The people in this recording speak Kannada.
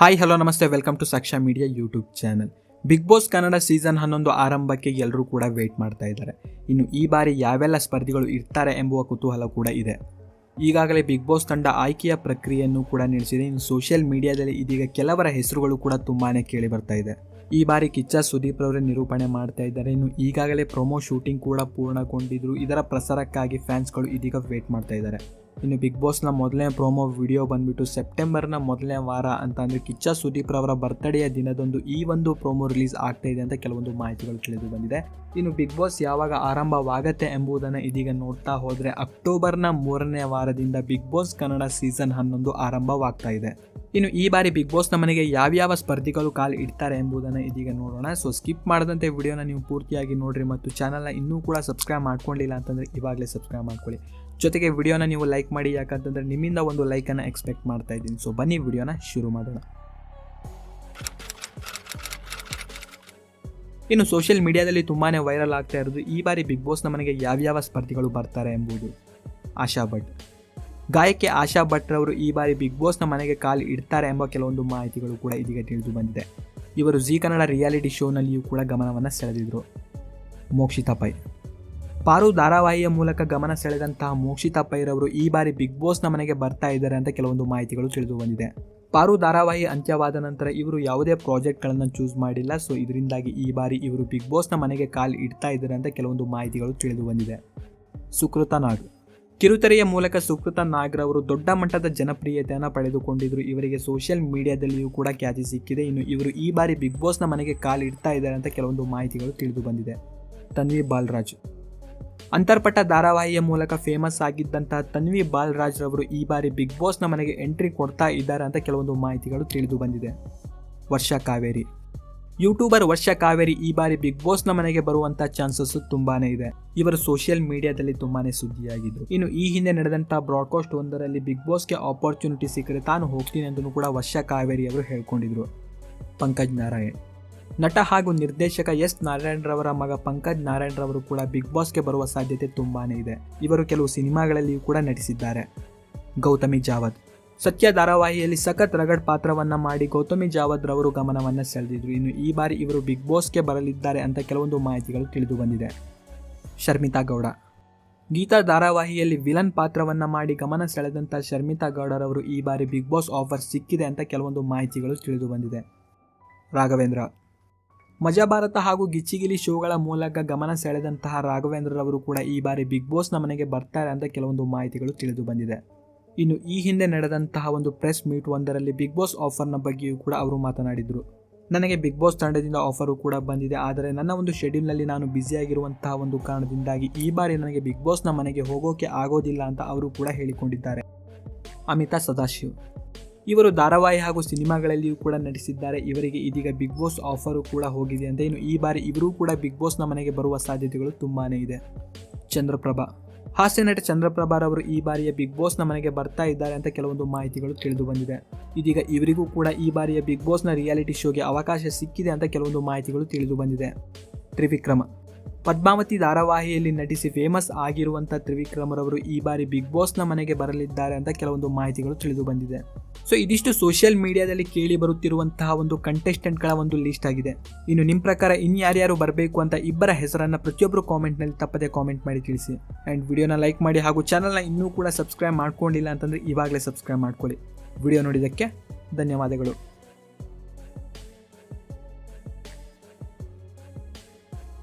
Hi hello namaste, welcome to Saksha media YouTube channel. Bigg Boss Kannada season 11 ಆರಂಭಕ್ಕೆ ಎಲ್ಲರೂ ಕೂಡ ವೇಟ್ ಮಾಡ್ತಾ ಇದ್ದಾರೆ. ಇನ್ನು ಈ ಬಾರಿ ಯಾವೆಲ್ಲ ಸ್ಪರ್ಧಿಗಳು ಇರ್ತಾರೆ ಎಂಬುವ ಕುತೂಹಲ ಕೂಡ ಇದೆ. ಈಗಾಗಲೇ ಬಿಗ್ ಬಾಸ್ ತಂಡ ಆಯ್ಕೆಯ ಪ್ರಕ್ರಿಯೆಯನ್ನು ಕೂಡ ನಡೆಸಿದೆ. ಇನ್ನು ಸೋಷಿಯಲ್ ಮೀಡಿಯಾದಲ್ಲಿ ಇದೀಗ ಕೆಲವರ ಹೆಸರುಗಳು ಕೂಡ ತುಂಬಾನೇ ಕೇಳಿ ಬರ್ತಾ ಇದೆ. ಈ ಬಾರಿ ಕಿಚ್ಚ ಸುದೀಪ್ ರವರೇ ನಿರೂಪಣೆ ಮಾಡ್ತಾ ಇದ್ದಾರೆ. ಇನ್ನು ಈಗಾಗಲೇ ಪ್ರೊಮೋ ಶೂಟಿಂಗ್ ಕೂಡ ಪೂರ್ಣಗೊಂಡಿದ್ರು. ಇದರ ಪ್ರಸಾರಕ್ಕಾಗಿ ಫ್ಯಾನ್ಸ್ಗಳು ಇದೀಗ ವೇಟ್ ಮಾಡ್ತಾ ಇದ್ದಾರೆ. ಇನ್ನು ಬಿಗ್ ಬಾಸ್ನ ಮೊದಲನೇ ಪ್ರೊಮೋ ವಿಡಿಯೋ ಬಂದ್ಬಿಟ್ಟು ಸೆಪ್ಟೆಂಬರ್ನ ಮೊದಲನೇ ವಾರ ಅಂತ ಅಂದರೆ ಕಿಚ್ಚ ಸುದೀಪ್ ರವರ ಬರ್ತ್ಡೇಯ ದಿನದಂದು ಈ ಒಂದು ಪ್ರೊಮೋ ರಿಲೀಸ್ ಆಗ್ತಾ ಇದೆ ಅಂತ ಕೆಲವೊಂದು ಮಾಹಿತಿಗಳು ತಿಳಿದು ಬಂದಿದೆ. ಇನ್ನು ಬಿಗ್ ಬಾಸ್ ಯಾವಾಗ ಆರಂಭವಾಗತ್ತೆ ಎಂಬುದನ್ನು ಇದೀಗ ನೋಡ್ತಾ ಹೋದರೆ ಅಕ್ಟೋಬರ್ನ 3ನೇ ವಾರದಿಂದ ಬಿಗ್ ಬಾಸ್ ಕನ್ನಡ ಸೀಸನ್ 11 ಆರಂಭವಾಗ್ತಾ ಇದೆ. ಇನ್ನು ಈ ಬಾರಿ ಬಿಗ್ ಬಾಸ್ನ ಮನೆಗೆ ಯಾವ್ಯಾವ ಸ್ಪರ್ಧಿಗಳು ಕಾಲು ಇಡ್ತಾರೆ ಎಂಬುದನ್ನು ಇದೀಗ ನೋಡೋಣ. ಸೊ ಸ್ಕಿಪ್ ಮಾಡದಂತೆ ವಿಡಿಯೋನ ನೀವು ಪೂರ್ತಿಯಾಗಿ ನೋಡ್ರಿ ಮತ್ತು ಚಾನಲ್ನ ಇನ್ನೂ ಕೂಡ ಸಬ್ಸ್ಕ್ರೈಬ್ ಮಾಡ್ಕೊಂಡಿಲ್ಲ ಅಂತಂದರೆ ಇವಾಗಲೇ ಸಬ್ಸ್ಕ್ರೈಬ್ ಮಾಡ್ಕೊಳ್ಳಿ. ಜೊತೆಗೆ ವಿಡಿಯೋನ ನೀವು ಲೈಕ್ ಮಾಡಿ, ಯಾಕಂತಂದರೆ ನಿಮ್ಮಿಂದ ಒಂದು ಲೈಕನ್ನು ಎಕ್ಸ್ಪೆಕ್ಟ್ ಮಾಡ್ತಾ ಇದ್ದೀನಿ. ಸೊ ಬನ್ನಿ ವಿಡಿಯೋನ ಶುರು ಮಾಡೋಣ. ಇನ್ನು ಸೋಷಿಯಲ್ ಮೀಡಿಯಾದಲ್ಲಿ ತುಂಬಾ ವೈರಲ್ ಆಗ್ತಾ ಇರೋದು ಈ ಬಾರಿ ಬಿಗ್ ಬಾಸ್ನ ಮನೆಗೆ ಯಾವ್ಯಾವ ಸ್ಪರ್ಧಿಗಳು ಬರ್ತಾರೆ ಎಂಬುದು. ಆಶಾ ಭಟ್, ಗಾಯಕಿ ಆಶಾ ಭಟ್ ರವರು ಈ ಬಾರಿ ಬಿಗ್ ಬಾಸ್ನ ಮನೆಗೆ ಕಾಲು ಇಡ್ತಾರೆ ಎಂಬ ಕೆಲವೊಂದು ಮಾಹಿತಿಗಳು ಕೂಡ ಇದೀಗ ತಿಳಿದು ಬಂದಿದೆ. ಇವರು ಜಿ ಕನ್ನಡ ರಿಯಾಲಿಟಿ ಶೋನಲ್ಲಿಯೂ ಕೂಡ ಗಮನವನ್ನು ಸೆಳೆದಿದ್ರು. ಮೋಕ್ಷಿತಾ ಪೈ, ಪಾರು ಧಾರಾವಾಹಿಯ ಮೂಲಕ ಗಮನ ಸೆಳೆದಂತಹ ಮೋಕ್ಷಿತಾ ಪೈ ರವರು ಈ ಬಾರಿ ಬಿಗ್ ಬಾಸ್ನ ಮನೆಗೆ ಬರ್ತಾ ಇದ್ದಾರೆ ಅಂತ ಕೆಲವೊಂದು ಮಾಹಿತಿಗಳು ತಿಳಿದು ಬಂದಿದೆ. ಪಾರು ಧಾರಾವಾಹಿ ಅಂತ್ಯವಾದ ನಂತರ ಇವರು ಯಾವುದೇ ಪ್ರಾಜೆಕ್ಟ್ಗಳನ್ನು ಚೂಸ್ ಮಾಡಿಲ್ಲ. ಸೊ ಇದರಿಂದಾಗಿ ಈ ಬಾರಿ ಇವರು ಬಿಗ್ ಬಾಸ್ನ ಮನೆಗೆ ಕಾಲು ಇಡ್ತಾ ಇದ್ದಾರೆ ಅಂತ ಕೆಲವೊಂದು ಮಾಹಿತಿಗಳು ತಿಳಿದು ಬಂದಿದೆ. ಸುಕೃತ ನಾಗ್, ಕಿರುತೆರೆಯ ಮೂಲಕ ಸುಕೃತ ನಾಗ್ ರವರು ದೊಡ್ಡ ಮಟ್ಟದ ಜನಪ್ರಿಯತೆಯನ್ನು ಪಡೆದುಕೊಂಡಿದ್ರು. ಇವರಿಗೆ ಸೋಷಿಯಲ್ ಮೀಡಿಯಾದಲ್ಲಿಯೂ ಕೂಡ ಖ್ಯಾತಿ ಸಿಕ್ಕಿದೆ. ಇನ್ನು ಇವರು ಈ ಬಾರಿ ಬಿಗ್ ಬಾಸ್ನ ಮನೆಗೆ ಕಾಲು ಇಡ್ತಾ ಇದ್ದಾರೆ ಅಂತ ಕೆಲವೊಂದು ಮಾಹಿತಿಗಳು ತಿಳಿದು ಬಂದಿದೆ. ತನ್ವಿ ಬಾಲರಾಜ್, ಅಂತರ್ಪಟ್ಟ ಧಾರಾವಾಹಿಯ ಮೂಲಕ ಫೇಮಸ್ ಆಗಿದ್ದಂತಹ ತನ್ವಿ ಬಾಲರಾಜ್ ರವರು ಈ ಬಾರಿ ಬಿಗ್ ಬಾಸ್ನ ಮನೆಗೆ ಎಂಟ್ರಿ ಕೊಡ್ತಾ ಇದ್ದಾರೆ ಅಂತ ಕೆಲವೊಂದು ಮಾಹಿತಿಗಳು ತಿಳಿದು ಬಂದಿದೆ. ವರ್ಷ ಕಾವೇರಿ, ಯೂಟ್ಯೂಬರ್ ವರ್ಷ ಕಾವೇರಿ ಈ ಬಾರಿ ಬಿಗ್ ಬಾಸ್ನ ಮನೆಗೆ ಬರುವಂಥ ಚಾನ್ಸಸ್ ತುಂಬಾನೇ ಇದೆ. ಇವರು ಸೋಷಿಯಲ್ ಮೀಡಿಯಾದಲ್ಲಿ ತುಂಬಾನೇ ಸುದ್ದಿಯಾಗಿದ್ರು. ಇನ್ನು ಈ ಹಿಂದೆ ನಡೆದಂತಹ ಬ್ರಾಡ್ಕಾಸ್ಟ್ ಒಂದರಲ್ಲಿ ಬಿಗ್ ಬಾಸ್ಗೆ ಆಪರ್ಚುನಿಟಿ ಸಿಕ್ಕರೆ ತಾನು ಹೋಗ್ತೀನಿ ಅಂತಲೂ ಕೂಡ ವರ್ಷ ಕಾವೇರಿ ಅವರು ಹೇಳ್ಕೊಂಡಿದ್ರು. ಪಂಕಜ್ ನಾರಾಯಣ್, ನಟ ಹಾಗೂ ನಿರ್ದೇಶಕ ಎಸ್ ನಾರಾಯಣ್ ರವರ ಮಗ ಪಂಕಜ್ ನಾರಾಯಣ್ ರವರು ಕೂಡ ಬಿಗ್ ಬಾಸ್ಗೆ ಬರುವ ಸಾಧ್ಯತೆ ತುಂಬಾನೇ ಇದೆ. ಇವರು ಕೆಲವು ಸಿನಿಮಾಗಳಲ್ಲಿಯೂ ಕೂಡ ನಟಿಸಿದ್ದಾರೆ. ಗೌತಮಿ ಜಾವದ್, ಸತ್ಯ ಧಾರಾವಾಹಿಯಲ್ಲಿ ಸಖತ್ ರಗಡ್ ಪಾತ್ರವನ್ನ ಮಾಡಿ ಗೌತಮಿ ಜಾವದ್ ರವರು ಗಮನವನ್ನು ಸೆಳೆದಿದ್ರು. ಇನ್ನು ಈ ಬಾರಿ ಇವರು ಬಿಗ್ ಬಾಸ್ಗೆ ಬರಲಿದ್ದಾರೆ ಅಂತ ಕೆಲವೊಂದು ಮಾಹಿತಿಗಳು ತಿಳಿದು ಬಂದಿದೆ. ಶರ್ಮಿತಾ ಗೌಡ, ಗೀತಾ ಧಾರಾವಾಹಿಯಲ್ಲಿ ವಿಲನ್ ಪಾತ್ರವನ್ನ ಮಾಡಿ ಗಮನ ಸೆಳೆದಂತ ಶರ್ಮಿತಾ ಗೌಡರವರು ಈ ಬಾರಿ ಬಿಗ್ ಬಾಸ್ ಆಫರ್ ಸಿಕ್ಕಿದೆ ಅಂತ ಕೆಲವೊಂದು ಮಾಹಿತಿಗಳು ತಿಳಿದು ಬಂದಿದೆ. ರಾಘವೇಂದ್ರ, ಮಜಾ ಭಾರತ ಹಾಗೂ ಗಿಚ್ಚಿಗಿಲಿ ಶೋಗಳ ಮೂಲಕ ಗಮನ ಸೆಳೆದಂತಹ ರಾಘವೇಂದ್ರರವರು ಕೂಡ ಈ ಬಾರಿ ಬಿಗ್ ಬಾಸ್ನ ಮನೆಗೆ ಬರ್ತಾರೆ ಅಂತ ಕೆಲವೊಂದು ಮಾಹಿತಿಗಳು ತಿಳಿದು ಬಂದಿದೆ. ಇನ್ನು ಈ ಹಿಂದೆ ನಡೆದಂತಹ ಒಂದು ಪ್ರೆಸ್ ಮೀಟ್ ಒಂದರಲ್ಲಿ ಬಿಗ್ ಬಾಸ್ ಆಫರ್ನ ಬಗ್ಗೆಯೂ ಕೂಡ ಅವರು ಮಾತನಾಡಿದರು. ನನಗೆ ಬಿಗ್ ಬಾಸ್ ತಂಡದಿಂದ ಆಫರು ಕೂಡ ಬಂದಿದೆ, ಆದರೆ ನನ್ನ ಒಂದು ಶೆಡ್ಯೂಲ್ನಲ್ಲಿ ನಾನು ಬ್ಯುಸಿಯಾಗಿರುವಂತಹ ಒಂದು ಕಾರಣದಿಂದಾಗಿ ಈ ಬಾರಿ ನನಗೆ ಬಿಗ್ ಬಾಸ್ನ ಮನೆಗೆ ಹೋಗೋಕೆ ಆಗೋದಿಲ್ಲ ಅಂತ ಅವರು ಕೂಡ ಹೇಳಿಕೊಂಡಿದ್ದಾರೆ. ಅಮಿತಾ ಸದಾಶಿವ್, ಇವರು ಧಾರಾವಾಹಿ ಹಾಗೂ ಸಿನಿಮಾಗಳಲ್ಲಿಯೂ ಕೂಡ ನಟಿಸಿದ್ದಾರೆ. ಇವರಿಗೆ ಇದೀಗ ಬಿಗ್ ಬಾಸ್ ಆಫರು ಕೂಡ ಹೋಗಿದೆ ಅಂತ. ಇನ್ನು ಈ ಬಾರಿ ಇವರೂ ಕೂಡ ಬಿಗ್ ಬಾಸ್ನ ಮನೆಗೆ ಬರುವ ಸಾಧ್ಯತೆಗಳು ತುಂಬಾನೇ ಇದೆ. ಚಂದ್ರಪ್ರಭಾ, ಹಾಸ್ಯ ನಟ ಚಂದ್ರಪ್ರಭಾರವರು ಈ ಬಾರಿಯ ಬಿಗ್ ಬಾಸ್ನ ಮನೆಗೆ ಬರ್ತಾ ಇದ್ದಾರೆ ಅಂತ ಕೆಲವೊಂದು ಮಾಹಿತಿಗಳು ತಿಳಿದು ಬಂದಿದೆ. ಇದೀಗ ಇವರಿಗೂ ಕೂಡ ಈ ಬಾರಿಯ ಬಿಗ್ ಬಾಸ್ನ ರಿಯಾಲಿಟಿ ಶೋಗೆ ಅವಕಾಶ ಸಿಕ್ಕಿದೆ ಅಂತ ಕೆಲವೊಂದು ಮಾಹಿತಿಗಳು ತಿಳಿದು ಬಂದಿದೆ. ತ್ರಿವಿಕ್ರಮ, ಪದ್ಮಾವತಿ ಧಾರಾವಾಹಿಯಲ್ಲಿ ನಟಿಸಿ ಫೇಮಸ್ ಆಗಿರುವಂಥ ತ್ರಿವಿಕ್ರಮರವರು ಈ ಬಾರಿ ಬಿಗ್ ಬಾಸ್ನ ಮನೆಗೆ ಬರಲಿದ್ದಾರೆ ಅಂತ ಕೆಲವೊಂದು ಮಾಹಿತಿಗಳು ತಿಳಿದು ಬಂದಿದೆ. ಸೊ ಇದಿಷ್ಟು ಸೋಷಿಯಲ್ ಮೀಡಿಯಾದಲ್ಲಿ ಕೇಳಿ ಬರುತ್ತಿರುವಂತಹ ಒಂದು ಕಂಟೆಸ್ಟೆಂಟ್ಗಳ ಒಂದು ಲಿಸ್ಟ್ ಆಗಿದೆ. ಇನ್ನು ನಿಮ್ಮ ಪ್ರಕಾರ ಇನ್ಯಾರ್ಯಾರು ಬರಬೇಕು ಅಂತ ಇಬ್ಬರ ಹೆಸರನ್ನು ಪ್ರತಿಯೊಬ್ಬರು ಕಾಮೆಂಟ್ನಲ್ಲಿ ತಪ್ಪದೆ ಕಾಮೆಂಟ್ ಮಾಡಿ ತಿಳಿಸಿ. ಆ್ಯಂಡ್ ವಿಡಿಯೋನ ಲೈಕ್ ಮಾಡಿ ಹಾಗೂ ಚಾನಲ್ನ ಇನ್ನೂ ಕೂಡ ಸಬ್ಸ್ಕ್ರೈಬ್ ಮಾಡ್ಕೊಂಡಿಲ್ಲ ಅಂತಂದರೆ ಇವಾಗಲೇ ಸಬ್ಸ್ಕ್ರೈಬ್ ಮಾಡ್ಕೊಳ್ಳಿ. ವಿಡಿಯೋ ನೋಡಿದ್ದಕ್ಕೆ ಧನ್ಯವಾದಗಳು.